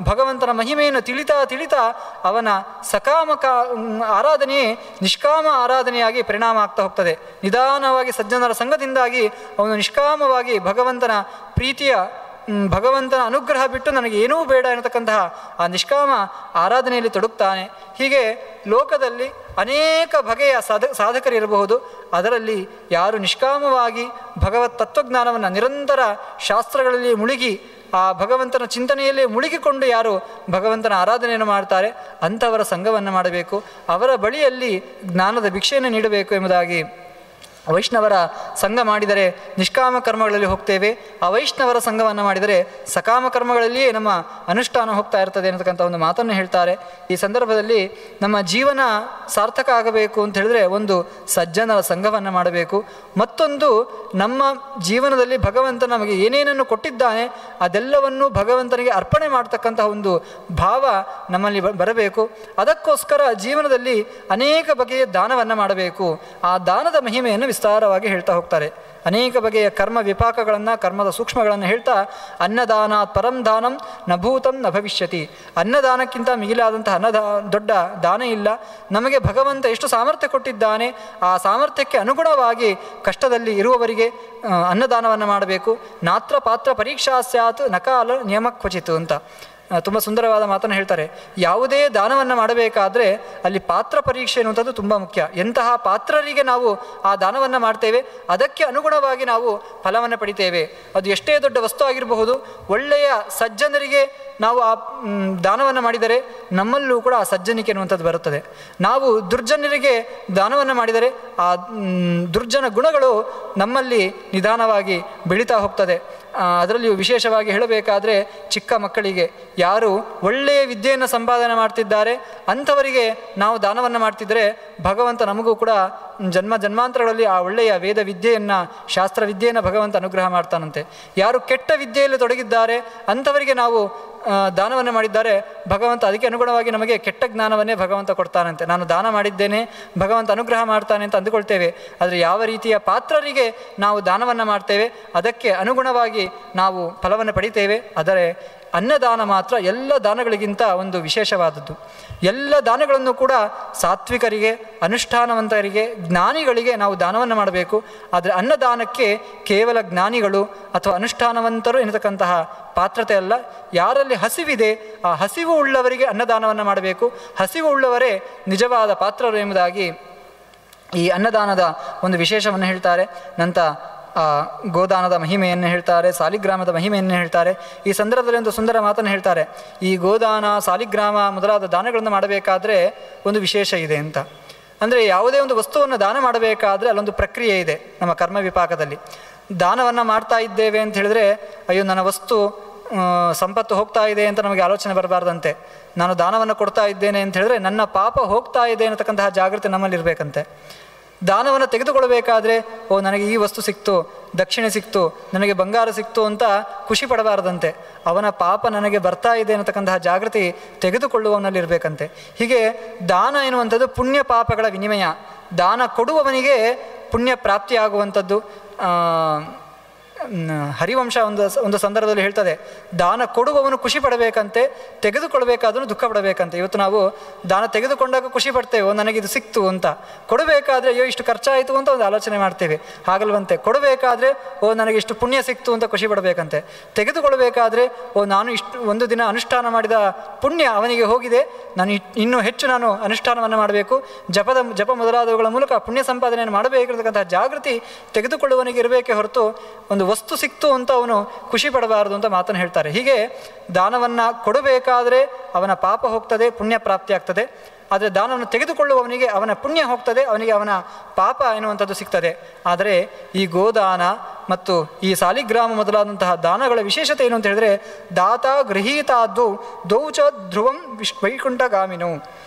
ಭಗವಂತನ ಮಹಿಮೆಯನ್ನು ತಿಳಿತಾ ಅವನ ಸಕಾಮ ಆರಾಧನೆಯೇ ನಿಷ್ಕಾಮ ಆರಾಧನೆಯಾಗಿ ಪರಿಣಾಮ ಆಗ್ತಾ ಹೋಗ್ತದೆ. ನಿಧಾನವಾಗಿ ಸಜ್ಜನರ ಸಂಘದಿಂದಾಗಿ ಅವನು ನಿಷ್ಕಾಮವಾಗಿ ಭಗವಂತನ ಪ್ರೀತಿಯ ಭಗವಂತನ ಅನುಗ್ರಹ ಬಿಟ್ಟು ನನಗೆ ಏನೂ ಬೇಡ ಎನ್ನತಕ್ಕಂತಹ ಆ ನಿಷ್ಕಾಮ ಆರಾಧನೆಯಲ್ಲಿ ತೊಡಗುತ್ತಾನೆ. ಹೀಗೆ ಲೋಕದಲ್ಲಿ ಅನೇಕ ಬಗೆಯ ಸಾಧಕರಿರಬಹುದು. ಅದರಲ್ಲಿ ಯಾರು ನಿಷ್ಕಾಮವಾಗಿ ಭಗವತ್ ತತ್ವಜ್ಞಾನವನ್ನು ನಿರಂತರ ಶಾಸ್ತ್ರಗಳಲ್ಲಿ ಮುಳುಗಿ ಆ ಭಗವಂತನ ಚಿಂತನೆಯಲ್ಲೇ ಮುಳುಗಿಕೊಂಡು ಯಾರು ಭಗವಂತನ ಆರಾಧನೆಯನ್ನು ಮಾಡ್ತಾರೆ ಅಂಥವರ ಸಂಘವನ್ನು ಮಾಡಬೇಕು. ಅವರ ಬಳಿಯಲ್ಲಿ ಜ್ಞಾನದ ಭಿಕ್ಷೆಯನ್ನು ನೀಡಬೇಕು ಎಂಬುದಾಗಿ ವೈಷ್ಣವರ ಸಂಘ ಮಾಡಿದರೆ ನಿಷ್ಕಾಮ ಕರ್ಮಗಳಲ್ಲಿ ಹೋಗ್ತೇವೆ, ಅವೈಷ್ಣವರ ಸಂಘವನ್ನು ಮಾಡಿದರೆ ಸಕಾಮ ಕರ್ಮಗಳಲ್ಲಿಯೇ ನಮ್ಮ ಅನುಷ್ಠಾನ ಹೋಗ್ತಾ ಇರ್ತದೆ ಅನ್ನತಕ್ಕಂಥ ಒಂದು ಮಾತನ್ನು ಹೇಳ್ತಾರೆ. ಈ ಸಂದರ್ಭದಲ್ಲಿ ನಮ್ಮ ಜೀವನ ಸಾರ್ಥಕ ಆಗಬೇಕು ಅಂತ ಹೇಳಿದ್ರೆ ಒಂದು ಸಜ್ಜನರ ಸಂಘವನ್ನು ಮಾಡಬೇಕು. ಮತ್ತೊಂದು ನಮ್ಮ ಜೀವನದಲ್ಲಿ ಭಗವಂತ ನಮಗೆ ಏನೇನನ್ನು ಕೊಟ್ಟಿದ್ದಾನೆ ಅದೆಲ್ಲವನ್ನು ಭಗವಂತನಿಗೆ ಅರ್ಪಣೆ ಮಾಡ್ತಕ್ಕಂತಹ ಒಂದು ಭಾವ ನಮ್ಮಲ್ಲಿ ಬರಬೇಕು. ಅದಕ್ಕೋಸ್ಕರ ಜೀವನದಲ್ಲಿ ಅನೇಕ ಬಗೆಯ ದಾನವನ್ನು ಮಾಡಬೇಕು. ಆ ದಾನದ ಮಹಿಮೆಯನ್ನು ವಿಸ್ತಾರವಾಗಿ ಹೇಳ್ತಾ ಹೋಗ್ತಾರೆ. ಅನೇಕ ಬಗೆಯ ಕರ್ಮ ವಿಪಾಕಗಳನ್ನು, ಕರ್ಮದ ಸೂಕ್ಷ್ಮಗಳನ್ನು ಹೇಳ್ತಾ ಅನ್ನದಾನಾತ್ ಪರಂ ದಾನಂ ನ ಭೂತಂ ನ ಭವಿಷ್ಯತಿ. ಅನ್ನದಾನಕ್ಕಿಂತ ಮಿಗಿಲಾದಂತಹ ದೊಡ್ಡ ದಾನ ಇಲ್ಲ. ನಮಗೆ ಭಗವಂತ ಎಷ್ಟು ಸಾಮರ್ಥ್ಯ ಕೊಟ್ಟಿದ್ದಾನೆ ಆ ಸಾಮರ್ಥ್ಯಕ್ಕೆ ಅನುಗುಣವಾಗಿ ಕಷ್ಟದಲ್ಲಿ ಇರುವವರಿಗೆ ಅನ್ನದಾನವನ್ನು ಮಾಡಬೇಕು. ನಾತ್ರ ಪಾತ್ರ ಪರೀಕ್ಷಾ ಸ್ಯಾತ್ ನಕಾಲ ನಿಯಮ ಕ್ವಚಿತ್ ಅಂತ ತುಂಬ ಸುಂದರವಾದ ಮಾತನ್ನು ಹೇಳ್ತಾರೆ. ಯಾವುದೇ ದಾನವನ್ನು ಮಾಡಬೇಕಾದ್ರೆ ಅಲ್ಲಿ ಪಾತ್ರ ಪರೀಕ್ಷೆ ಎನ್ನುವಂಥದ್ದು ತುಂಬ ಮುಖ್ಯ. ಎಂತಹ ಪಾತ್ರರಿಗೆ ನಾವು ಆ ದಾನವನ್ನು ಮಾಡ್ತೇವೆ ಅದಕ್ಕೆ ಅನುಗುಣವಾಗಿ ನಾವು ಫಲವನ್ನು ಪಡಿತೇವೆ. ಅದು ಎಷ್ಟೇ ದೊಡ್ಡ ವಸ್ತು ಆಗಿರಬಹುದು. ಒಳ್ಳೆಯ ಸಜ್ಜನರಿಗೆ ನಾವು ಆ ದಾನವನ್ನು ಮಾಡಿದರೆ ನಮ್ಮಲ್ಲೂ ಕೂಡ ಆ ಸಜ್ಜನಿಕೆ ಎನ್ನುವಂಥದ್ದು ಬರುತ್ತದೆ. ನಾವು ದುರ್ಜನರಿಗೆ ದಾನವನ್ನು ಮಾಡಿದರೆ ಆ ದುರ್ಜನ ಗುಣಗಳು ನಮ್ಮಲ್ಲಿ ನಿಧಾನವಾಗಿ ಬೆಳೀತಾ ಹೋಗ್ತದೆ. ಅದರಲ್ಲಿಯೂ ವಿಶೇಷವಾಗಿ ಹೇಳಬೇಕಾದ್ರೆ ಚಿಕ್ಕ ಮಕ್ಕಳಿಗೆ ಯಾರು ಒಳ್ಳೆಯ ವಿದ್ಯೆಯನ್ನು ಸಂಪಾದನೆ ಮಾಡ್ತಿದ್ದಾರೆ ಅಂಥವರಿಗೆ ನಾವು ದಾನವನ್ನು ಮಾಡ್ತಿದ್ದರೆ ಭಗವಂತ ನಮಗೂ ಕೂಡ ಜನ್ಮಾಂತರಗಳಲ್ಲಿ ಆ ಒಳ್ಳೆಯ ವೇದ ವಿದ್ಯೆಯನ್ನು, ಶಾಸ್ತ್ರ ವಿದ್ಯೆಯನ್ನು ಭಗವಂತ ಅನುಗ್ರಹ ಮಾಡ್ತಾನಂತೆ. ಯಾರು ಕೆಟ್ಟ ವಿದ್ಯೆಯಲ್ಲಿ ತೊಡಗಿದ್ದಾರೆ ಅಂಥವರಿಗೆ ನಾವು ದಾನವನ್ನು ಮಾಡಿದ್ದಾರೆ ಭಗವಂತ ಅದಕ್ಕೆ ಅನುಗುಣವಾಗಿ ನಮಗೆ ಕೆಟ್ಟ ಜ್ಞಾನವನ್ನೇ ಭಗವಂತ ಕೊಡ್ತಾನಂತೆ. ನಾನು ದಾನ ಮಾಡಿದ್ದೇನೆ ಭಗವಂತ ಅನುಗ್ರಹ ಮಾಡ್ತಾನೆ ಅಂತ ಅಂದುಕೊಳ್ತೇವೆ. ಆದರೆ ಯಾವ ರೀತಿಯ ಪಾತ್ರರಿಗೆ ನಾವು ದಾನವನ್ನು ಮಾಡ್ತೇವೆ ಅದಕ್ಕೆ ಅನುಗುಣವಾಗಿ ನಾವು ಫಲವನ್ನು ಪಡಿತೇವೆ. ಆದರೆ ಅನ್ನದಾನ ಮಾತ್ರ ಎಲ್ಲ ದಾನಗಳಿಗಿಂತ ಒಂದು ವಿಶೇಷವಾದದ್ದು. ಎಲ್ಲ ದಾನಗಳನ್ನು ಕೂಡ ಸಾತ್ವಿಕರಿಗೆ, ಅನುಷ್ಠಾನವಂತರಿಗೆ, ಜ್ಞಾನಿಗಳಿಗೆ ನಾವು ದಾನವನ್ನು ಮಾಡಬೇಕು. ಆದರೆ ಅನ್ನದಾನಕ್ಕೆ ಕೇವಲ ಜ್ಞಾನಿಗಳು ಅಥವಾ ಅನುಷ್ಠಾನವಂತರು ಎನ್ನತಕ್ಕಂತಹ ಪಾತ್ರತೆ ಅಲ್ಲ. ಯಾರಲ್ಲಿ ಹಸಿವಿದೆ ಆ ಹಸಿವು ಉಳ್ಳವರಿಗೆ ಅನ್ನದಾನವನ್ನು ಮಾಡಬೇಕು. ಹಸಿವು ಉಳ್ಳವರೇ ನಿಜವಾದ ಪಾತ್ರರು ಎಂಬುದಾಗಿ ಈ ಅನ್ನದಾನದ ಒಂದು ವಿಶೇಷವನ್ನು ಹೇಳ್ತಾರೆ. ನಂತರ ಗೋದಾನದ ಮಹಿಮೆಯನ್ನು ಹೇಳ್ತಾರೆ, ಸಾಲಿಗ್ರಾಮದ ಮಹಿಮೆಯನ್ನು ಹೇಳ್ತಾರೆ. ಈ ಸಂದರ್ಭದಲ್ಲಿ ಒಂದು ಸುಂದರ ಮಾತನ್ನು ಹೇಳ್ತಾರೆ. ಈ ಗೋದಾನ, ಸಾಲಿಗ್ರಾಮ ಮೊದಲಾದ ದಾನಗಳನ್ನು ಮಾಡಬೇಕಾದ್ರೆ ಒಂದು ವಿಶೇಷ ಇದೆ ಅಂತ. ಅಂದರೆ ಯಾವುದೇ ಒಂದು ವಸ್ತುವನ್ನು ದಾನ ಮಾಡಬೇಕಾದ್ರೆ ಅಲ್ಲೊಂದು ಪ್ರಕ್ರಿಯೆ ಇದೆ. ನಮ್ಮ ಕರ್ಮ ವಿಪಾಕದಲ್ಲಿ ದಾನವನ್ನು ಮಾಡ್ತಾ ಇದ್ದೇವೆ ಅಂತ ಹೇಳಿದ್ರೆ ಅಯ್ಯೋ ನನ್ನ ವಸ್ತು ಸಂಪತ್ತು ಹೋಗ್ತಾ ಇದೆ ಅಂತ ನಮಗೆ ಆಲೋಚನೆ ಬರಬಾರ್ದಂತೆ. ನಾನು ದಾನವನ್ನು ಕೊಡ್ತಾ ಇದ್ದೇನೆ ಅಂತ ಹೇಳಿದ್ರೆ ನನ್ನ ಪಾಪ ಹೋಗ್ತಾ ಇದೆ ಅನ್ನತಕ್ಕಂತಹ ಜಾಗೃತಿ ನಮ್ಮಲ್ಲಿರಬೇಕಂತೆ. ದಾನವನ್ನು ತೆಗೆದುಕೊಳ್ಬೇಕಾದ್ರೆ ನನಗೆ ಈ ವಸ್ತು ಸಿಕ್ತು, ದಕ್ಷಿಣೆ ಸಿಕ್ತು, ನನಗೆ ಬಂಗಾರ ಸಿಕ್ತು ಅಂತ ಖುಷಿ ಪಡಬಾರ್ದಂತೆ. ಅವನ ಪಾಪ ನನಗೆ ಬರ್ತಾ ಇದೆ ಅನ್ನತಕ್ಕಂತಹ ಜಾಗೃತಿ ತೆಗೆದುಕೊಳ್ಳುವವನಲ್ಲಿರಬೇಕಂತೆ. ಹೀಗೆ ದಾನ ಎನ್ನುವಂಥದ್ದು ಪುಣ್ಯ ಪಾಪಗಳ ವಿನಿಮಯ. ದಾನ ಕೊಡುವವನಿಗೆ ಪುಣ್ಯ ಪ್ರಾಪ್ತಿಯಾಗುವಂಥದ್ದು. ಹರಿವಂಶ ಒಂದು ಸಂದರ್ಭದಲ್ಲಿ ಹೇಳ್ತದೆ, ದಾನ ಕೊಡುವವನು ಖುಷಿ ಪಡಬೇಕಂತೆ, ತೆಗೆದುಕೊಳ್ಬೇಕಾದ್ರೂ ದುಃಖ ಪಡಬೇಕಂತೆ. ಇವತ್ತು ನಾವು ದಾನ ತೆಗೆದುಕೊಂಡಾಗ ಖುಷಿ ಪಡ್ತೇವೆ, ನನಗಿದು ಸಿಕ್ತು ಅಂತ. ಕೊಡಬೇಕಾದ್ರೆ ಅಯ್ಯೋ ಇಷ್ಟು ಖರ್ಚಾಯಿತು ಅಂತ ಒಂದು ಆಲೋಚನೆ ಮಾಡ್ತೇವೆ. ಹಾಗಲ್ವಂತೆ ಕೊಡಬೇಕಾದ್ರೆ ನನಗೆ ಇಷ್ಟು ಪುಣ್ಯ ಸಿಕ್ತು ಅಂತ ಖುಷಿ ಪಡಬೇಕಂತೆ. ತೆಗೆದುಕೊಳ್ಬೇಕಾದ್ರೆ ನಾನು ಇಷ್ಟು ಒಂದು ದಿನ ಅನುಷ್ಠಾನ ಮಾಡಿದ ಪುಣ್ಯ ಅವನಿಗೆ ಹೋಗಿದೆ, ನಾನು ಇನ್ನೂ ಹೆಚ್ಚು ನಾನು ಅನುಷ್ಠಾನವನ್ನು ಮಾಡಬೇಕು, ಜಪ ಮೊದಲಾದವುಗಳ ಮೂಲಕ ಪುಣ್ಯ ಸಂಪಾದನೆಯನ್ನು ಮಾಡಬೇಕಿರತಕ್ಕಂತಹ ಜಾಗೃತಿ ತೆಗೆದುಕೊಳ್ಳುವವನಿಗೆ ಇರಬೇಕೇ ಹೊರತು ಒಂದು ವಸ್ತು ಸಿಕ್ತು ಅಂತ ಅವನು ಖುಷಿ ಪಡಬಾರದು ಅಂತ ಮಾತನ್ನು ಹೇಳ್ತಾರೆ. ಹೀಗೆ ದಾನವನ್ನು ಕೊಡಬೇಕಾದ್ರೆ ಅವನ ಪಾಪ ಹೋಗ್ತದೆ, ಪುಣ್ಯ ಪ್ರಾಪ್ತಿ ಆಗ್ತದೆ. ಆದರೆ ದಾನವನ್ನು ತೆಗೆದುಕೊಳ್ಳುವವನಿಗೆ ಅವನ ಪುಣ್ಯ ಹೋಗ್ತದೆ, ಅವನಿಗೆ ಅವನ ಪಾಪ ಎನ್ನುವಂಥದ್ದು ಸಿಗ್ತದೆ. ಆದರೆ ಈ ಗೋದಾನ ಮತ್ತು ಈ ಸಾಲಿಗ್ರಾಮ ಮೊದಲಾದಂತಹ ದಾನಗಳ ವಿಶೇಷತೆ ಏನು ಅಂತ ಹೇಳಿದ್ರೆ, ದಾತ ಗೃಹೀತಾದ್ದು ದೌಚ ಧ್ರುವಂ ವೈಕುಂಠಗಾಮಿನವು.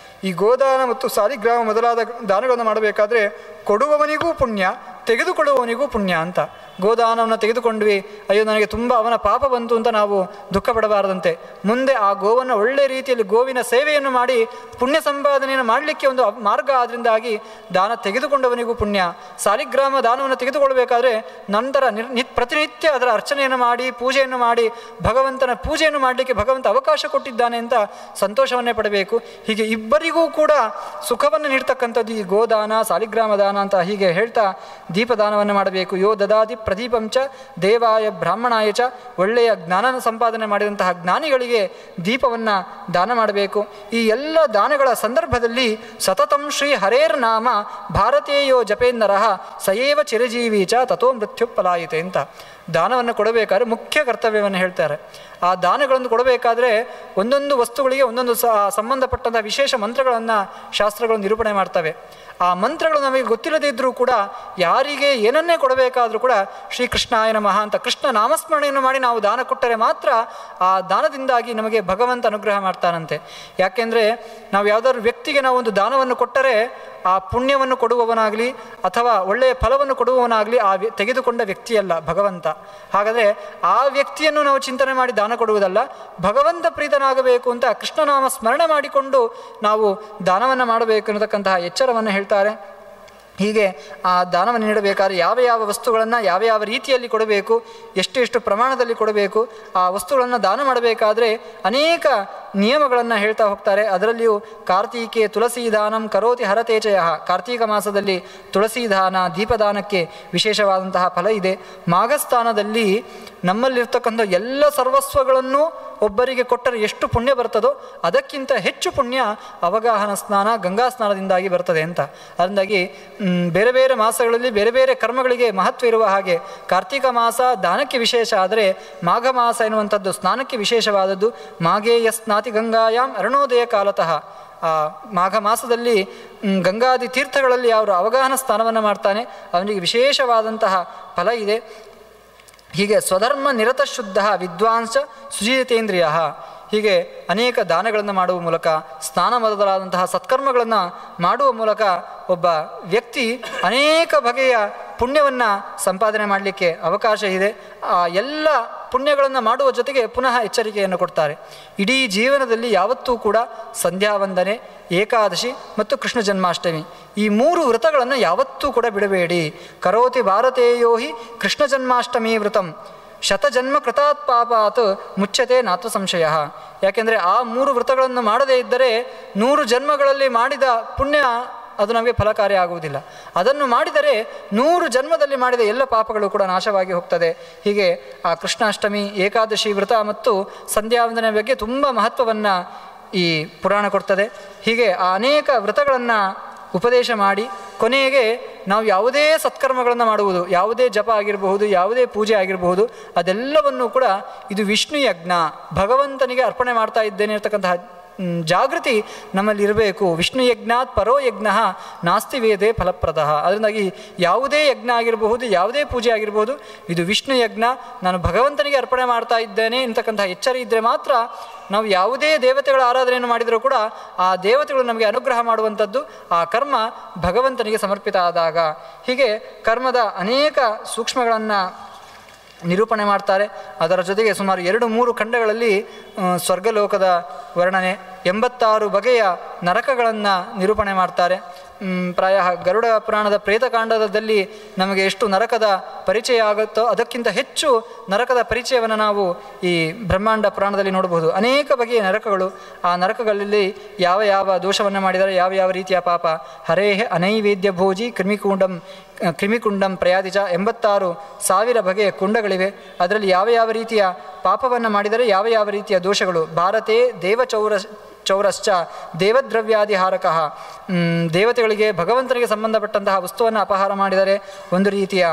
ಈ ಗೋದಾನ ಮತ್ತು ಸಾಲಿಗ್ರಾಮ ಮೊದಲಾದ ದಾನಗಳನ್ನು ಮಾಡಬೇಕಾದ್ರೆ ಕೊಡುವವನಿಗೂ ಪುಣ್ಯ, ತೆಗೆದುಕೊಳ್ಳುವವನಿಗೂ ಪುಣ್ಯ ಅಂತ. ಗೋದಾನವನ್ನು ತೆಗೆದುಕೊಂಡ್ವಿ, ಅಯ್ಯೋ ನನಗೆ ತುಂಬ ಅವನ ಪಾಪ ಬಂತು ಅಂತ ನಾವು ದುಃಖ ಪಡಬಾರದಂತೆ. ಮುಂದೆ ಆ ಗೋವನ್ನು ಒಳ್ಳೆ ರೀತಿಯಲ್ಲಿ ಗೋವಿನ ಸೇವೆಯನ್ನು ಮಾಡಿ ಪುಣ್ಯ ಸಂಪಾದನೆಯನ್ನು ಮಾಡಲಿಕ್ಕೆ ಒಂದು ಮಾರ್ಗ. ಆದ್ದರಿಂದಾಗಿ ದಾನ ತೆಗೆದುಕೊಂಡವನಿಗೂ ಪುಣ್ಯ. ಸಾಲಿಗ್ರಾಮ ದಾನವನ್ನು ತೆಗೆದುಕೊಳ್ಬೇಕಾದ್ರೆ ನಂತರ ಪ್ರತಿನಿತ್ಯ ಅದರ ಅರ್ಚನೆಯನ್ನು ಮಾಡಿ ಪೂಜೆಯನ್ನು ಮಾಡಿ ಭಗವಂತನ ಪೂಜೆಯನ್ನು ಮಾಡಲಿಕ್ಕೆ ಭಗವಂತ ಅವಕಾಶ ಕೊಟ್ಟಿದ್ದಾನೆ ಅಂತ ಸಂತೋಷವನ್ನೇ ಪಡಬೇಕು. ಹೀಗೆ ಇಬ್ಬರಿಗೂ ಕೂಡ ಸುಖವನ್ನು ನೀಡ್ತಕ್ಕಂಥದ್ದು ಈ ಗೋದಾನ, ಸಾಲಿಗ್ರಾಮ ದಾನ ಅಂತ ಹೀಗೆ ಹೇಳ್ತಾ ದೀಪದಾನವನ್ನು ಮಾಡಬೇಕು. ಯೋ ದದಾತಿ ಪ್ರದೀಪಂಚ ದೇವಾಯ ಬ್ರಾಹ್ಮಣಾಯ ಚ, ಒಳ್ಳೆಯ ಜ್ಞಾನ ಸಂಪಾದನೆ ಮಾಡಿದಂತಹ ಜ್ಞಾನಿಗಳಿಗೆ ದೀಪವನ್ನು ದಾನ ಮಾಡಬೇಕು. ಈ ಎಲ್ಲ ದಾನಗಳ ಸಂದರ್ಭದಲ್ಲಿ ಸತತಂ ಶ್ರೀ ಹರೇರ್ ನಾಮ ಭಾರತೀಯೋ ಜಪೇಂದರಃ ಸಯೇವ ಚಿರಜೀವಿ ಚ ತಥೋ ಮೃತ್ಯು ಪಲಾಯಿತೆ ಅಂತ ದಾನವನ್ನು ಕೊಡಬೇಕಾದ್ರೆ ಮುಖ್ಯ ಕರ್ತವ್ಯವನ್ನು ಹೇಳ್ತಾರೆ. ಆ ದಾನಗಳನ್ನು ಕೊಡಬೇಕಾದ್ರೆ ಒಂದೊಂದು ವಸ್ತುಗಳಿಗೆ ಒಂದೊಂದು ಸಂಬಂಧಪಟ್ಟಂಥ ವಿಶೇಷ ಮಂತ್ರಗಳನ್ನು ಶಾಸ್ತ್ರಗಳು ನಿರೂಪಣೆ ಮಾಡ್ತವೆ. ಆ ಮಂತ್ರಗಳು ನಮಗೆ ಗೊತ್ತಿಲ್ಲದೇ ಇದ್ದರೂ ಕೂಡ ಯಾರಿಗೆ ಏನನ್ನೇ ಕೊಡಬೇಕಾದ್ರೂ ಕೂಡ ಶ್ರೀಕೃಷ್ಣಾಯ ನಮಃ ಅಂತ ಕೃಷ್ಣ ನಾಮಸ್ಮರಣೆಯನ್ನು ಮಾಡಿ ನಾವು ದಾನ ಕೊಟ್ಟರೆ ಮಾತ್ರ ಆ ದಾನದಿಂದಾಗಿ ನಮಗೆ ಭಗವಂತ ಅನುಗ್ರಹ ಮಾಡ್ತಾನಂತೆ. ಯಾಕೆಂದರೆ ನಾವು ಯಾವುದಾದ್ರು ವ್ಯಕ್ತಿಗೆ ನಾವು ಒಂದು ದಾನವನ್ನು ಕೊಟ್ಟರೆ ಆ ಪುಣ್ಯವನ್ನು ಕೊಡುವವನಾಗಲಿ ಅಥವಾ ಒಳ್ಳೆಯ ಫಲವನ್ನು ಕೊಡುವವನಾಗಲಿ ಆ ತೆಗೆದುಕೊಂಡ ವ್ಯಕ್ತಿಯಲ್ಲ ಭಗವಂತ. ಹಾಗಾದರೆ ಆ ವ್ಯಕ್ತಿಯನ್ನು ನಾವು ಚಿಂತನೆ ಮಾಡಿ ದಾನ ಕೊಡುವುದಲ್ಲ, ಭಗವಂತ ಪ್ರೀತನಾಗಬೇಕು ಅಂತ ಕೃಷ್ಣನಾಮ ಸ್ಮರಣೆ ಮಾಡಿಕೊಂಡು ನಾವು ದಾನವನ್ನು ಮಾಡಬೇಕು ಅನ್ನತಕ್ಕಂತಹ ಎಚ್ಚರವನ್ನು ಹೇಳ್ತಾರೆ. ಹೀಗೆ ಆ ದಾನವನ್ನು ನೀಡಬೇಕಾದ್ರೆ ಯಾವ ಯಾವ ವಸ್ತುಗಳನ್ನು ಯಾವ ಯಾವ ರೀತಿಯಲ್ಲಿ ಕೊಡಬೇಕು, ಎಷ್ಟು ಪ್ರಮಾಣದಲ್ಲಿ ಕೊಡಬೇಕು, ಆ ವಸ್ತುಗಳನ್ನು ದಾನ ಮಾಡಬೇಕಾದ್ರೆ ಅನೇಕ ನಿಯಮಗಳನ್ನು ಹೇಳ್ತಾ ಹೋಗ್ತಾರೆ. ಅದರಲ್ಲಿಯೂ ಕಾರ್ತೀಕೆ ತುಳಸಿ ದಾನಂ ಕರೋತಿ ಹರತೇಚಯ, ಕಾರ್ತೀಕ ಮಾಸದಲ್ಲಿ ತುಳಸಿ ದಾನ ದೀಪದಾನಕ್ಕೆ ವಿಶೇಷವಾದಂತಹ ಫಲ ಇದೆ. ಮಾಘಸ್ಥಾನದಲ್ಲಿ ನಮ್ಮಲ್ಲಿರ್ತಕ್ಕಂಥ ಎಲ್ಲ ಸರ್ವಸ್ವಗಳನ್ನು ಒಬ್ಬರಿಗೆ ಕೊಟ್ಟರೆ ಎಷ್ಟು ಪುಣ್ಯ ಬರ್ತದೋ ಅದಕ್ಕಿಂತ ಹೆಚ್ಚು ಪುಣ್ಯ ಅವಗಾಹನ ಸ್ನಾನ ಗಂಗಾ ಸ್ನಾನದಿಂದಾಗಿ ಬರ್ತದೆ ಅಂತ. ಅದರಿಂದಾಗಿ ಬೇರೆ ಬೇರೆ ಮಾಸಗಳಲ್ಲಿ ಬೇರೆ ಬೇರೆ ಕರ್ಮಗಳಿಗೆ ಮಹತ್ವ ಇರುವ ಹಾಗೆ ಕಾರ್ತೀಕ ಮಾಸ ದಾನಕ್ಕೆ ವಿಶೇಷ ಆದರೆ ಮಾಘ ಮಾಸ ಎನ್ನುವಂಥದ್ದು ಸ್ನಾನಕ್ಕೆ ವಿಶೇಷವಾದದ್ದು. ಮಾಘೇಯ ಸ್ನಾತಿ ಗಂಗಾಯಾಮ್ ಅರುಣೋದಯ ಕಾಲತಃ, ಆ ಮಾಘ ಮಾಸದಲ್ಲಿ ಗಂಗಾದಿ ತೀರ್ಥಗಳಲ್ಲಿ ಅವರು ಅವಗಾಹನ ಸ್ನಾನವನ್ನು ಮಾಡ್ತಾನೆ, ಅವನಿಗೆ ವಿಶೇಷವಾದಂತಹ ಫಲ ಇದೆ. ಹೀಗೆ ಸ್ವಧರ್ಮ ನಿರತ ಶುದ್ಧ ವಿದ್ವಾಂಸ ಸುಜಿತೇಂದ್ರಿಯ, ಹೀಗೆ ಅನೇಕ ದಾನಗಳನ್ನು ಮಾಡುವ ಮೂಲಕ ಸ್ನಾನ ಮೊದಲಾದಂತಹ ಸತ್ಕರ್ಮಗಳನ್ನು ಮಾಡುವ ಮೂಲಕ ಒಬ್ಬ ವ್ಯಕ್ತಿ ಅನೇಕ ಬಗೆಯ ಪುಣ್ಯವನ್ನು ಸಂಪಾದನೆ ಮಾಡಲಿಕ್ಕೆ ಅವಕಾಶ ಇದೆ. ಆ ಎಲ್ಲ ಪುಣ್ಯಗಳನ್ನು ಮಾಡುವ ಜೊತೆಗೆ ಪುನಃ ಎಚ್ಚರಿಕೆಯನ್ನು ಕೊಡ್ತಾರೆ. ಇಡೀ ಜೀವನದಲ್ಲಿ ಯಾವತ್ತೂ ಕೂಡ ಸಂಧ್ಯಾ ವಂದನೆ, ಏಕಾದಶಿ ಮತ್ತು ಕೃಷ್ಣ ಜನ್ಮಾಷ್ಟಮಿ ಈ 3 ವ್ರತಗಳನ್ನು ಯಾವತ್ತೂ ಕೂಡ ಬಿಡಬೇಡಿ. ಕರೋತಿ ಭಾರತೇಯೋ ಹಿ ಕೃಷ್ಣ ಜನ್ಮಾಷ್ಟಮಿ ವ್ರತಂ ಶತಜನ್ಮ ಕೃತಾತ್ ಪಾಪಾತ್ ಮುಚ್ಚತೆ ನಾತ್ರ ಸಂಶಯ. ಯಾಕೆಂದರೆ ಆ 3 ವ್ರತಗಳನ್ನು ಮಾಡದೇ ಇದ್ದರೆ 100 ಜನ್ಮಗಳಲ್ಲಿ ಮಾಡಿದ ಪುಣ್ಯ ಅದು ನಮಗೆ ಫಲಕಾರಿ ಆಗುವುದಿಲ್ಲ. ಅದನ್ನು ಮಾಡಿದರೆ 100 ಜನ್ಮದಲ್ಲಿ ಮಾಡಿದ ಎಲ್ಲ ಪಾಪಗಳು ಕೂಡ ನಾಶವಾಗಿ ಹೋಗ್ತದೆ. ಹೀಗೆ ಆ ಕೃಷ್ಣಾಷ್ಟಮಿ, ಏಕಾದಶಿ ವ್ರತ ಮತ್ತು ಸಂಧ್ಯಾವಂದನೆ ಬಗ್ಗೆ ತುಂಬ ಮಹತ್ವವನ್ನು ಈ ಪುರಾಣ ಕೊಡ್ತದೆ. ಹೀಗೆ ಆ ಅನೇಕ ವ್ರತಗಳನ್ನು ಉಪದೇಶ ಮಾಡಿ ಕೊನೆಗೆ ನಾವು ಯಾವುದೇ ಸತ್ಕರ್ಮಗಳನ್ನು ಮಾಡುವುದು, ಯಾವುದೇ ಜಪ ಆಗಿರಬಹುದು, ಯಾವುದೇ ಪೂಜೆ ಆಗಿರಬಹುದು, ಅದೆಲ್ಲವನ್ನೂ ಕೂಡ ಇದು ವಿಷ್ಣು ಯಜ್ಞ, ಭಗವಂತನಿಗೆ ಅರ್ಪಣೆ ಮಾಡ್ತಾ ಇದ್ದೇನೆ ಇರತಕ್ಕಂತಹ ಜಾಗೃತಿ ನಮ್ಮಲ್ಲಿ ಇರಬೇಕು. ವಿಷ್ಣು ಯಜ್ಞಾತ್ ಪರೋ ಯಜ್ಞ ನಾಸ್ತಿ ವೇದೇ ಫಲಪ್ರದ. ಅದರಿಂದಾಗಿ ಯಾವುದೇ ಯಜ್ಞ ಆಗಿರಬಹುದು, ಯಾವುದೇ ಪೂಜೆ ಆಗಿರಬಹುದು, ಇದು ವಿಷ್ಣು ಯಜ್ಞ, ನಾನು ಭಗವಂತನಿಗೆ ಅರ್ಪಣೆ ಮಾಡ್ತಾ ಇದ್ದೇನೆ ಅಂತಕ್ಕಂತಹ ಎಚ್ಚರ ಇದ್ದರೆ ಮಾತ್ರ ನಾವು ಯಾವುದೇ ದೇವತೆಗಳ ಆರಾಧನೆಯನ್ನು ಮಾಡಿದರೂ ಕೂಡ ಆ ದೇವತೆಗಳು ನಮಗೆ ಅನುಗ್ರಹ ಮಾಡುವಂಥದ್ದು ಆ ಕರ್ಮ ಭಗವಂತನಿಗೆ ಸಮರ್ಪಿತ ಆದಾಗ. ಹೀಗೆ ಕರ್ಮದ ಅನೇಕ ಸೂಕ್ಷ್ಮಗಳನ್ನು ನಿರೂಪಣೆ ಮಾಡ್ತಾರೆ. ಅದರ ಜೊತೆಗೆ ಸುಮಾರು 2-3 ಖಂಡಗಳಲ್ಲಿ ಸ್ವರ್ಗಲೋಕದ ವರ್ಣನೆ, 86 ಬಗೆಯ ನರಕಗಳನ್ನು ನಿರೂಪಣೆ ಮಾಡ್ತಾರೆ. ಪ್ರಾಯ ಗರುಡ ಪುರಾಣದ ಪ್ರೇತಕಾಂಡದಲ್ಲಿ ನಮಗೆ ಎಷ್ಟು ನರಕದ ಪರಿಚಯ ಆಗುತ್ತೋ ಅದಕ್ಕಿಂತ ಹೆಚ್ಚು ನರಕದ ಪರಿಚಯವನ್ನು ನಾವು ಈ ಬ್ರಹ್ಮಾಂಡ ಪುರಾಣದಲ್ಲಿ ನೋಡಬಹುದು. ಅನೇಕ ಬಗೆಯ ನರಕಗಳು, ಆ ನರಕಗಳಲ್ಲಿ ಯಾವ ಯಾವ ದೋಷವನ್ನು ಮಾಡಿದರೆ ಯಾವ ಯಾವ ರೀತಿಯ ಪಾಪ. ಹರೇಹ ಅನೈವೇದ್ಯ ಭೋಜಿ ಕ್ರಿಮಿಕುಂಡಂ ಪ್ರಯಾದಿಚ, 86,000 ಬಗೆಯ ಕುಂಡಗಳಿವೆ. ಅದರಲ್ಲಿ ಯಾವ ಯಾವ ರೀತಿಯ ಪಾಪವನ್ನು ಮಾಡಿದರೆ ಯಾವ ಯಾವ ರೀತಿಯ ದೋಷಗಳು. ಭಾರತೆ ಚೌರಶ್ಚ ದೇವದ್ರವ್ಯಾದಿ ಹಾರಕಃ, ದೇವತೆಗಳಿಗೆ ಭಗವಂತನಿಗೆ ಸಂಬಂಧಪಟ್ಟಂತಹ ವಸ್ತುವನ್ನು ಅಪಹಾರ ಮಾಡಿದರೆ ಒಂದು ರೀತಿಯ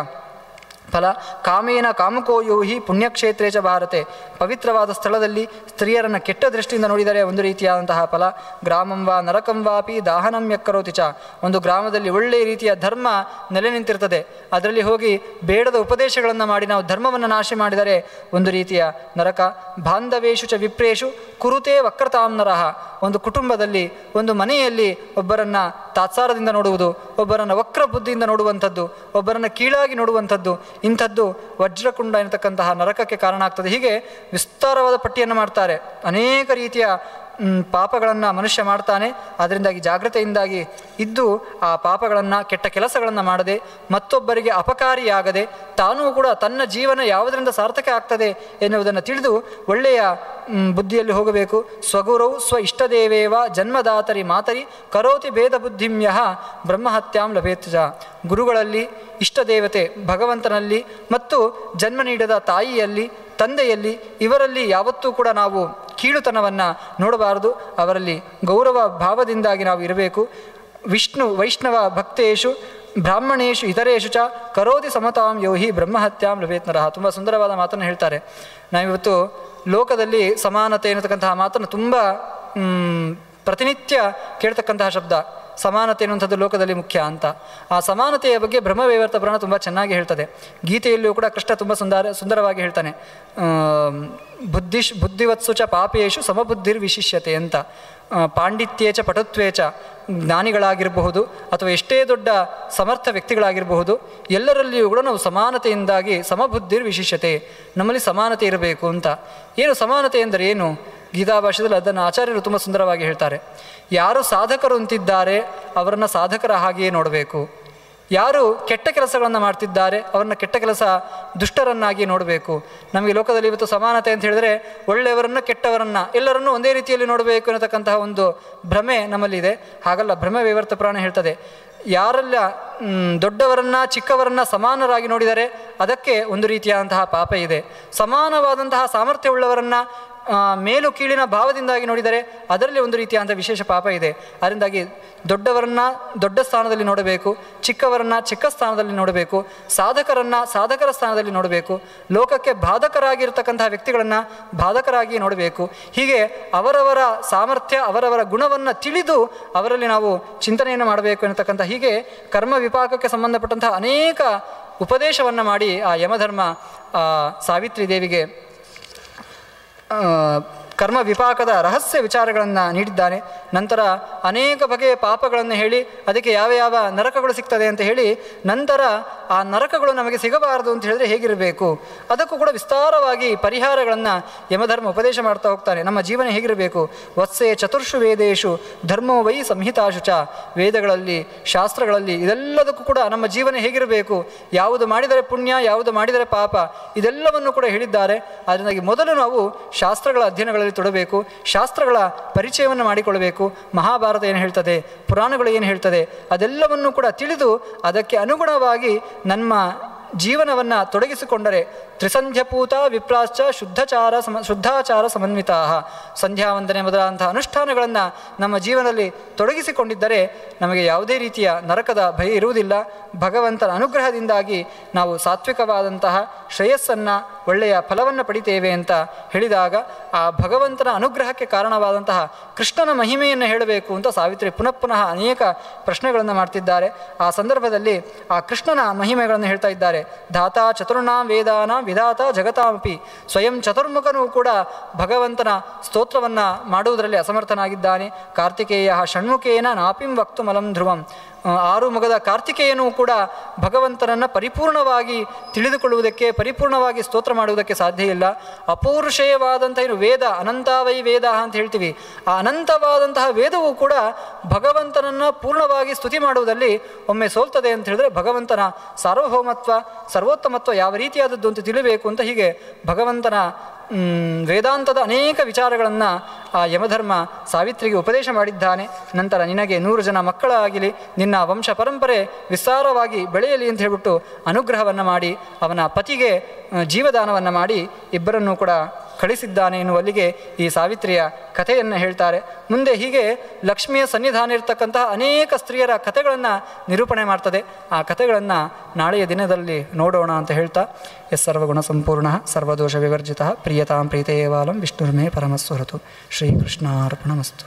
ಫಲ. ಕಾಮೇನ ಕಾಮುಕೋಯೋ ಹಿ ಪುಣ್ಯಕ್ಷೇತ್ರೇ ಚ ಭಾರತೆ, ಪವಿತ್ರವಾದ ಸ್ಥಳದಲ್ಲಿ ಸ್ತ್ರೀಯರನ್ನು ಕೆಟ್ಟ ದೃಷ್ಟಿಯಿಂದ ನೋಡಿದರೆ ಒಂದು ರೀತಿಯಾದಂತಹ ಫಲ. ಗ್ರಾಮಂ ವಾ ನರಕಂ ವಾಪಿ ದಾಹನಂ ಯಕ್ಕರೋತಿ ಚ, ಒಂದು ಗ್ರಾಮದಲ್ಲಿ ಒಳ್ಳೆಯ ರೀತಿಯ ಧರ್ಮ ನೆಲೆ ನಿಂತಿರ್ತದೆ, ಅದರಲ್ಲಿ ಹೋಗಿ ಬೇಡದ ಉಪದೇಶಗಳನ್ನು ಮಾಡಿ ನಾವು ಧರ್ಮವನ್ನು ನಾಶ ಮಾಡಿದರೆ ಒಂದು ರೀತಿಯ ನರಕ. ಬಾಂಧವೇಶು ಚ ವಿಪ್ರೇಶು ಕುರುತೆ ವಕ್ರತಾಂ ನರಃ, ಒಂದು ಕುಟುಂಬದಲ್ಲಿ ಒಂದು ಮನೆಯಲ್ಲಿ ಒಬ್ಬರನ್ನು ತಾತ್ಸಾರದಿಂದ ನೋಡುವುದು, ಒಬ್ಬರನ್ನು ವಕ್ರ ಬುದ್ಧಿಯಿಂದ ನೋಡುವಂಥದ್ದು, ಒಬ್ಬರನ್ನು ಕೀಳಾಗಿ ನೋಡುವಂಥದ್ದು, ಇಂಥದ್ದು ವಜ್ರಕುಂಡ ಎನ್ನತಕ್ಕಂತಹ ನರಕಕ್ಕೆ ಕಾರಣ ಆಗ್ತದೆ. ಹೀಗೆ ವಿಸ್ತಾರವಾದ ಪಟ್ಟಿಯನ್ನು ಮಾಡ್ತಾರೆ. ಅನೇಕ ರೀತಿಯ ಪಾಪಗಳನ್ನು ಮನುಷ್ಯ ಮಾಡ್ತಾನೆ. ಅದರಿಂದಾಗಿ ಜಾಗ್ರತೆಯಿಂದಾಗಿ ಇದ್ದು ಆ ಪಾಪಗಳನ್ನು, ಕೆಟ್ಟ ಕೆಲಸಗಳನ್ನು ಮಾಡದೆ, ಮತ್ತೊಬ್ಬರಿಗೆ ಅಪಕಾರಿಯಾಗದೆ, ತಾನೂ ಕೂಡ ತನ್ನ ಜೀವನ ಯಾವುದರಿಂದ ಸಾರ್ಥಕ ಆಗ್ತದೆ ಎನ್ನುವುದನ್ನು ತಿಳಿದು ಒಳ್ಳೆಯ ಬುದ್ಧಿಯಲ್ಲಿ ಹೋಗಬೇಕು. ಸ್ವಗುರೌ ಸ್ವ ಇಷ್ಟದೇವೇವ ಜನ್ಮದಾತರಿ ಮಾತರಿ ಕರೋತಿ ಭೇದ ಬುದ್ಧಿಮ್ಯಃ ಬ್ರಹ್ಮಹತ್ಯಾಂ ಲಭೇತ್ ಚ. ಗುರುಗಳಲ್ಲಿ, ಇಷ್ಟದೇವತೆ ಭಗವಂತನಲ್ಲಿ ಮತ್ತು ಜನ್ಮ ನೀಡದ ತಾಯಿಯಲ್ಲಿ, ತಂದೆಯಲ್ಲಿ, ಇವರಲ್ಲಿ ಯಾವತ್ತೂ ಕೂಡ ನಾವು ಕೀಳುತನವನ್ನು ನೋಡಬಾರದು. ಅವರಲ್ಲಿ ಗೌರವ ಭಾವದಿಂದಾಗಿ ನಾವು ಇರಬೇಕು. ವಿಷ್ಣು ವೈಷ್ಣವ ಭಕ್ತೇಶು ಬ್ರಾಹ್ಮಣೇಶು ಇತರೇಶು ಚ ಕರೋತಿ ಸಮತಾಂ ಯೋಹಿ ಬ್ರಹ್ಮಹತ್ಯಾಂ ಲಭೇತ್ ನರಃ. ತುಂಬ ಸುಂದರವಾದ ಮಾತನ್ನು ಹೇಳ್ತಾರೆ. ನಾವಿವತ್ತು ಲೋಕದಲ್ಲಿ ಸಮಾನತೆ ಎನ್ನತಕ್ಕಂತಹ ಮಾತನ್ನು ತುಂಬ ಪ್ರತಿನಿತ್ಯ ಕೇಳ್ತಕ್ಕಂತಹ ಶಬ್ದ. ಸಮಾನತೆ ಎನ್ನುವಂಥದ್ದು ಲೋಕದಲ್ಲಿ ಮುಖ್ಯ ಅಂತ. ಆ ಸಮಾನತೆಯ ಬಗ್ಗೆ ಬ್ರಹ್ಮವೈವರ್ತ ಪುರಾಣ ತುಂಬ ಚೆನ್ನಾಗಿ ಹೇಳ್ತದೆ. ಗೀತೆಯಲ್ಲಿಯೂ ಕೂಡ ಕೃಷ್ಣ ತುಂಬ ಸುಂದರವಾಗಿ ಹೇಳ್ತಾನೆ. ಬುದ್ಧಿವತ್ಸು ಚ ಪಾಪೇಶು ಸಮಬುದ್ಧಿರ್ ವಿಶಿಷ್ಯತೆ ಅಂತ. ಪಾಂಡಿತ್ಯೇಚ ಪಟುತ್ವೇಚ, ಜ್ಞಾನಿಗಳಾಗಿರಬಹುದು ಅಥವಾ ಎಷ್ಟೇ ದೊಡ್ಡ ಸಮರ್ಥ ವ್ಯಕ್ತಿಗಳಾಗಿರಬಹುದು, ಎಲ್ಲರಲ್ಲಿಯೂ ಕೂಡ ನಾವು ಸಮಾನತೆಯಿಂದಾಗಿ ಸಮಬುದ್ಧಿರ್ ವಿಶಿಷ್ಯತೆ, ನಮ್ಮಲ್ಲಿ ಸಮಾನತೆ ಇರಬೇಕು ಅಂತ. ಏನು ಸಮಾನತೆ ಎಂದರೆ ಏನು? ಗೀತಾಭಾಷ್ಯದಲ್ಲಿ ಅದನ್ನು ಆಚಾರ್ಯರು ತುಂಬ ಸುಂದರವಾಗಿ ಹೇಳ್ತಾರೆ. ಯಾರು ಸಾಧಕರು ಅಂತಿದ್ದಾರೆ ಅವರನ್ನು ಸಾಧಕರ ಹಾಗೆಯೇ ನೋಡಬೇಕು. ಯಾರು ಕೆಟ್ಟ ಕೆಲಸಗಳನ್ನು ಮಾಡ್ತಿದ್ದಾರೆ ಅವರನ್ನ ಕೆಟ್ಟ ಕೆಲಸ ದುಷ್ಟರನ್ನಾಗಿ ನೋಡಬೇಕು. ನಮಗೆ ಲೋಕದಲ್ಲಿ ಇವತ್ತು ಸಮಾನತೆ ಅಂತ ಹೇಳಿದರೆ ಒಳ್ಳೆಯವರನ್ನು ಕೆಟ್ಟವರನ್ನು ಎಲ್ಲರನ್ನೂ ಒಂದೇ ರೀತಿಯಲ್ಲಿ ನೋಡಬೇಕು ಅನ್ನತಕ್ಕಂತಹ ಒಂದು ಭ್ರಮೆ ನಮ್ಮಲ್ಲಿದೆ. ಹಾಗಲ್ಲ, ಬ್ರಹ್ಮವೈವರ್ತ ಪುರಾಣ ಹೇಳ್ತದೆ, ಯಾರೆಲ್ಲ ದೊಡ್ಡವರನ್ನು ಚಿಕ್ಕವರನ್ನು ಸಮಾನರಾಗಿ ನೋಡಿದರೆ ಅದಕ್ಕೆ ಒಂದು ರೀತಿಯಾದಂತಹ ಪಾಪ ಇದೆ. ಸಮಾನವಾದಂತಹ ಸಾಮರ್ಥ್ಯವುಳ್ಳವರನ್ನು ಮೇಲು ಕೀಳಿನ ಭಾವದಿಂದಾಗಿ ನೋಡಿದರೆ ಅದರಲ್ಲಿ ಒಂದು ರೀತಿಯಾದಂಥ ವಿಶೇಷ ಪಾಪ ಇದೆ. ಅದರಿಂದಾಗಿ ದೊಡ್ಡವರನ್ನು ದೊಡ್ಡ ಸ್ಥಾನದಲ್ಲಿ ನೋಡಬೇಕು, ಚಿಕ್ಕವರನ್ನು ಚಿಕ್ಕ ಸ್ಥಾನದಲ್ಲಿ ನೋಡಬೇಕು, ಸಾಧಕರನ್ನು ಸಾಧಕರ ಸ್ಥಾನದಲ್ಲಿ ನೋಡಬೇಕು, ಲೋಕಕ್ಕೆ ಬಾಧಕರಾಗಿರ್ತಕ್ಕಂತಹ ವ್ಯಕ್ತಿಗಳನ್ನು ಬಾಧಕರಾಗಿ ನೋಡಬೇಕು. ಹೀಗೆ ಅವರವರ ಸಾಮರ್ಥ್ಯ, ಅವರವರ ಗುಣವನ್ನು ತಿಳಿದು ಅವರಲ್ಲಿ ನಾವು ಚಿಂತನೆಯನ್ನು ಮಾಡಬೇಕು ಎನ್ನತಕ್ಕಂಥ ಹೀಗೆ ಕರ್ಮ ವಿಪಾಕಕ್ಕೆ ಸಂಬಂಧಪಟ್ಟಂತಹ ಅನೇಕ ಉಪದೇಶವನ್ನು ಮಾಡಿ ಆ ಯಮಧರ್ಮ ಸಾವಿತ್ರಿ ದೇವಿಗೆ ಕರ್ಮ ವಿಪಾಕದ ರಹಸ್ಯ ವಿಚಾರಗಳನ್ನು ನೀಡಿದ್ದಾನೆ. ನಂತರ ಅನೇಕ ಬಗೆಯ ಪಾಪಗಳನ್ನು ಹೇಳಿ ಅದಕ್ಕೆ ಯಾವ ಯಾವ ನರಕಗಳು ಸಿಗ್ತದೆ ಅಂತ ಹೇಳಿ, ನಂತರ ಆ ನರಕಗಳು ನಮಗೆ ಸಿಗಬಾರದು ಅಂತ ಹೇಳಿದ್ರೆ ಹೇಗಿರಬೇಕು ಅದಕ್ಕೂ ಕೂಡ ವಿಸ್ತಾರವಾಗಿ ಪರಿಹಾರಗಳನ್ನು ಯಮಧರ್ಮ ಉಪದೇಶ ಮಾಡ್ತಾ ಹೋಗ್ತಾನೆ. ನಮ್ಮ ಜೀವನ ಹೇಗಿರಬೇಕು? ವತ್ಸೆ ಚತುರ್ಷು ವೇದೇಶು ಧರ್ಮೋ ವೈ ಸಂಹಿತಾಶು ಚ. ವೇದಗಳಲ್ಲಿ, ಶಾಸ್ತ್ರಗಳಲ್ಲಿ ಇದೆಲ್ಲದಕ್ಕೂ ಕೂಡ ನಮ್ಮ ಜೀವನ ಹೇಗಿರಬೇಕು, ಯಾವುದು ಮಾಡಿದರೆ ಪುಣ್ಯ, ಯಾವುದು ಮಾಡಿದರೆ ಪಾಪ, ಇದೆಲ್ಲವನ್ನು ಕೂಡ ಹೇಳಿದ್ದಾರೆ. ಅದರಿಂದಾಗಿ ಮೊದಲು ನಾವು ಶಾಸ್ತ್ರಗಳ ಅಧ್ಯಯನಗಳಲ್ಲಿ ತೊಡಬೇಕು, ಶಾಸ್ತ್ರಗಳ ಪರಿಚಯವನ್ನು ಮಾಡಿಕೊಳ್ಳಬೇಕು. ಮಹಾಭಾರತ ಏನು ಹೇಳ್ತದೆ, ಪುರಾಣಗಳು ಏನು ಹೇಳ್ತದೆ, ಅದೆಲ್ಲವನ್ನು ಕೂಡ ತಿಳಿದು ಅದಕ್ಕೆ ಅನುಗುಣವಾಗಿ ನಮ್ಮ ಜೀವನವನ್ನು ತೊಡಗಿಸಿಕೊಂಡರೆ ತ್ರಿಸಂಧ್ಯಪೂತ ವಿಪ್ರಾಶ್ಚ ಶುದ್ಧಾಚಾರ ಸಮನ್ವಿತಾ. ಸಂಧ್ಯಾ ವಂದನೆ ಮೊದಲಾದಂತಹ ಅನುಷ್ಠಾನಗಳನ್ನು ನಮ್ಮ ಜೀವನದಲ್ಲಿ ತೊಡಗಿಸಿಕೊಂಡಿದ್ದರೆ ನಮಗೆ ಯಾವುದೇ ರೀತಿಯ ನರಕದ ಭಯ ಇರುವುದಿಲ್ಲ. ಭಗವಂತನ ಅನುಗ್ರಹದಿಂದಾಗಿ ನಾವು ಸಾತ್ವಿಕವಾದಂತಹ ಶ್ರೇಯಸ್ಸನ್ನು, ಒಳ್ಳೆಯ ಫಲವನ್ನು ಪಡಿತೇವೆ ಅಂತ ಹೇಳಿದಾಗ ಆ ಭಗವಂತನ ಅನುಗ್ರಹಕ್ಕೆ ಕಾರಣವಾದಂತಹ ಕೃಷ್ಣನ ಮಹಿಮೆಯನ್ನು ಹೇಳಬೇಕು ಅಂತ ಸಾವಿತ್ರಿ ಪುನಃ ಅನೇಕ ಪ್ರಶ್ನೆಗಳನ್ನು ಮಾಡ್ತಿದ್ದಾರೆ. ಆ ಸಂದರ್ಭದಲ್ಲಿ ಆ ಕೃಷ್ಣನ ಮಹಿಮೆಗಳನ್ನು ಹೇಳ್ತಾ ಇದ್ದಾರೆ. ಧಾತಾ ಚತುರ್ಣಾಂ ವೇದಾನಾಂ ವಿಧಾತ ಜಗತಾಮಪಿ. ಸ್ವಯಂ ಚತುರ್ಮುಖನೂ ಕೂಡ ಭಗವಂತನ ಸ್ತೋತ್ರವನ್ನು ಮಾಡುವುದರಲ್ಲಿ ಅಸಮರ್ಥನಾಗಿದ್ದಾನೆ. ಕಾರ್ತಿಕೇಯ ಷಣ್ಮುಖೇನ ನಾಪಿಂ ವಕ್ತುಮಲಂ ಧ್ರುವಂ. 6 ಮುಖದ ಕಾರ್ತಿಕೇಯನೂ ಕೂಡ ಭಗವಂತನನ್ನು ಪರಿಪೂರ್ಣವಾಗಿ ತಿಳಿದುಕೊಳ್ಳುವುದಕ್ಕೆ, ಪರಿಪೂರ್ಣವಾಗಿ ಸ್ತೋತ್ರ ಮಾಡುವುದಕ್ಕೆ ಸಾಧ್ಯ ಇಲ್ಲ. ಅಪೌರುಷೇಯವಾದಂಥ ಏನು ವೇದ, ಅನಂತಾವೈ ವೇದ ಅಂತ ಹೇಳ್ತೀವಿ, ಆ ಅನಂತವಾದಂತಹ ವೇದವೂ ಕೂಡ ಭಗವಂತನನ್ನು ಪೂರ್ಣವಾಗಿ ಸ್ತುತಿ ಮಾಡುವುದಲ್ಲಿ ಒಮ್ಮೆ ಸೋಲ್ತದೆ ಅಂತ ಹೇಳಿದ್ರೆ ಭಗವಂತನ ಸಾರ್ವಭೌಮತ್ವ, ಸರ್ವೋತ್ತಮತ್ವ ಯಾವ ರೀತಿಯಾದದ್ದು ಅಂತ ತಿಳಿಬೇಕು ಅಂತ ಹೀಗೆ ಭಗವಂತನ ವೇದಾಂತದ ಅನೇಕ ವಿಚಾರಗಳನ್ನು ಆ ಯಮಧರ್ಮ ಸಾವಿತ್ರಿಗೆ ಉಪದೇಶ ಮಾಡಿದ್ದಾನೆ. ನಂತರ ನಿನಗೆ 100 ಜನ ಮಕ್ಕಳಾಗಲಿ, ನಿನ್ನ ವಂಶ ಪರಂಪರೆ ವಿಸ್ತಾರವಾಗಿ ಬೆಳೆಯಲಿ ಅಂತ ಹೇಳಿಬಿಟ್ಟು ಅನುಗ್ರಹವನ್ನು ಮಾಡಿ ಅವನ ಪತಿಗೆ ಜೀವದಾನವನ್ನು ಮಾಡಿ ಇಬ್ಬರನ್ನೂ ಕೂಡ ಕಳಿಸಿದ್ದಾನೆ ಎನ್ನುವಲ್ಲಿಗೆ ಈ ಸಾವಿತ್ರಿಯ ಕಥೆಯನ್ನು ಹೇಳ್ತಾರೆ. ಮುಂದೆ ಹೀಗೆ ಲಕ್ಷ್ಮಿಯ ಸನ್ನಿಧಾನ ಇರತಕ್ಕಂತಹ ಅನೇಕ ಸ್ತ್ರೀಯರ ಕಥೆಗಳನ್ನು ನಿರೂಪಣೆ ಮಾಡ್ತದೆ. ಆ ಕಥೆಗಳನ್ನು ನಾಳೆಯ ದಿನದಲ್ಲಿ ನೋಡೋಣ ಅಂತ ಹೇಳ್ತಾ, ಸರ್ವಗುಣ ಸಂಪೂರ್ಣ ಸರ್ವದೋಷ ವಿವರ್ಜಿತ ಪ್ರಿಯತಾಂ ಪ್ರೀತೇವಾಲಂ ವಿಷ್ಣುರ್ಮೇ ಪರಮಸ್ವರತು. ಶ್ರೀಕೃಷ್ಣಾರ್ಪಣಮಸ್ತು.